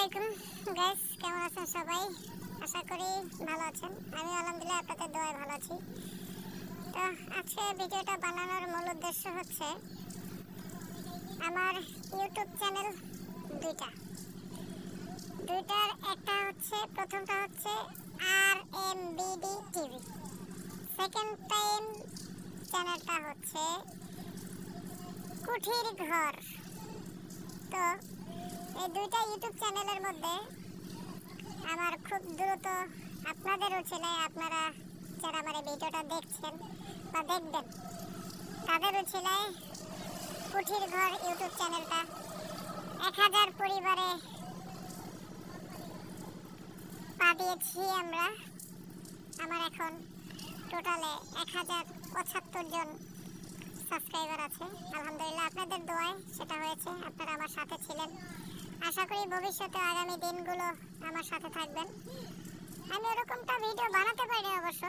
আলাইকুম গাইস, কেমন আছেন সবাই? আশা করি ভালো আছেন। আমি আলহামদুলিল্লাহ আপনাদের দোয়ায় ভালো আছি। তো আজকে ভিডিওটা বানানোর মূল উদ্দেশ্য হচ্ছে আমার ইউটিউব চ্যানেল দুইটার একটা হচ্ছে, প্রথমটা হচ্ছে RMBD টিভি, সেকেন্ড টাইম চ্যানেলটা হচ্ছে কুঠির ঘর। তো এই দুইটা ইউটিউব চ্যানেলের মধ্যে আমার খুব দ্রুত আপনাদের উচিলায়, আপনারা যারা আমার এই ভিডিওটা দেখছেন বা দেখবেন, তাদের উচিলায় কুঠির ঘর ইউটিউব চ্যানেলটা 1000 পরিবারে পা দিয়েছি আমরা। আমার এখন টোটালে 1075 জন সাবস্ক্রাইবার আছে। আলহামদুলিল্লাহ আপনাদের দোয়ায় সেটা হয়েছে, আপনারা আমার সাথে ছিলেন। আশা করি ভবিষ্যতে আগামী দিনগুলো আমার সাথে থাকবেন। আমি ওরকমটা ভিডিও বানাতে পারি অবশ্য,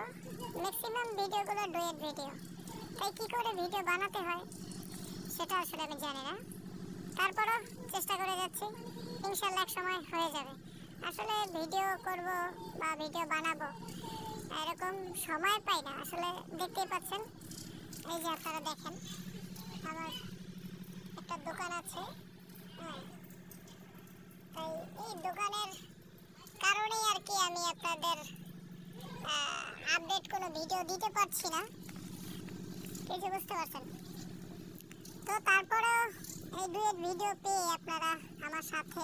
ম্যাক্সিমাম ভিডিওগুলো ডুয়েট ভিডিও, তাই কী করে ভিডিও বানাতে হয় সেটা আসলে আমি জানি না। তারপরও চেষ্টা করে যাচ্ছি, ইনশাল্লাহ এক সময় হয়ে যাবে। আসলে ভিডিও করব বা ভিডিও বানাবো এরকম সময় পাই না। আসলে দেখতেই পাচ্ছেন, এই যে আপনারা দেখেন আমার একটা দোকান আছে, হ্যাঁ, তাই এই দোকানের কারণেই আর কি আমি আপনাদের আপডেট কোনো ভিডিও দিতে পারছি না, কিছু বুঝতে পারছেন তো। তারপরেও এই ডুয়েট ভিডিও পেয়ে আপনারা আমার সাথে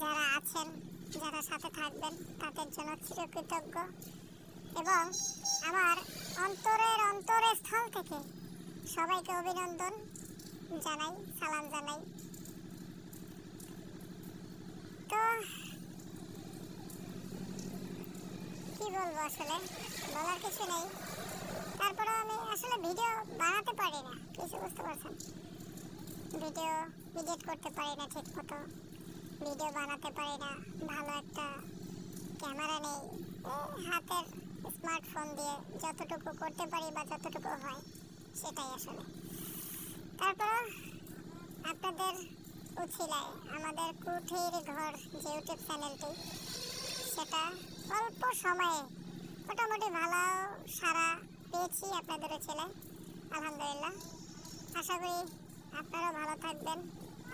যারা আছেন, যারা সাথে থাকবেন, তাদের জন্য চিরকৃতজ্ঞ এবং আমার অন্তরের স্থল থেকে সবাইকে অভিনন্দন জানাই, সালাম জানাই। তো কি বলবো, আসলে বলার কিছু নেই। তারপরে আমি আসলে ভিডিও বানাতে পারি না, কিছু বুঝতে পারছেন, ভিডিও এডিট করতে পারি না ঠিক মতো, ভিডিও বানাতে পারি না, ভালো একটা ক্যামেরা নেই, হাতের স্মার্টফোন দিয়ে যতটুকু করতে পারি বা যতটুকু হয় সেটাই আসলে। তারপর আপনাদের উছিলায় আমাদের কুঠির ঘর যে ইউটিউব চ্যানেলটি, সেটা অল্প সময়ে মোটামুটি ভালো সাড়া পেয়েছি আপনাদের উছিলায়, আলহামদুলিল্লাহ। আশা করি আপনারাও ভালো থাকবেন,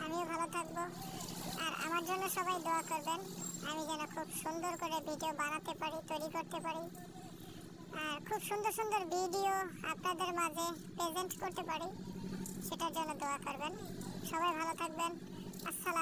আমিও ভালো থাকবো। আর আমার জন্য সবাই দোয়া করবেন, আমি যেন খুব সুন্দর করে ভিডিও বানাতে পারি, তৈরি করতে পারি, আর খুব সুন্দর সুন্দর ভিডিও আপনাদের মাঝে প্রেজেন্ট করতে পারি, সেটার জন্য দোয়া করবেন। সবাই ভালো থাকবেন। আসসালাম।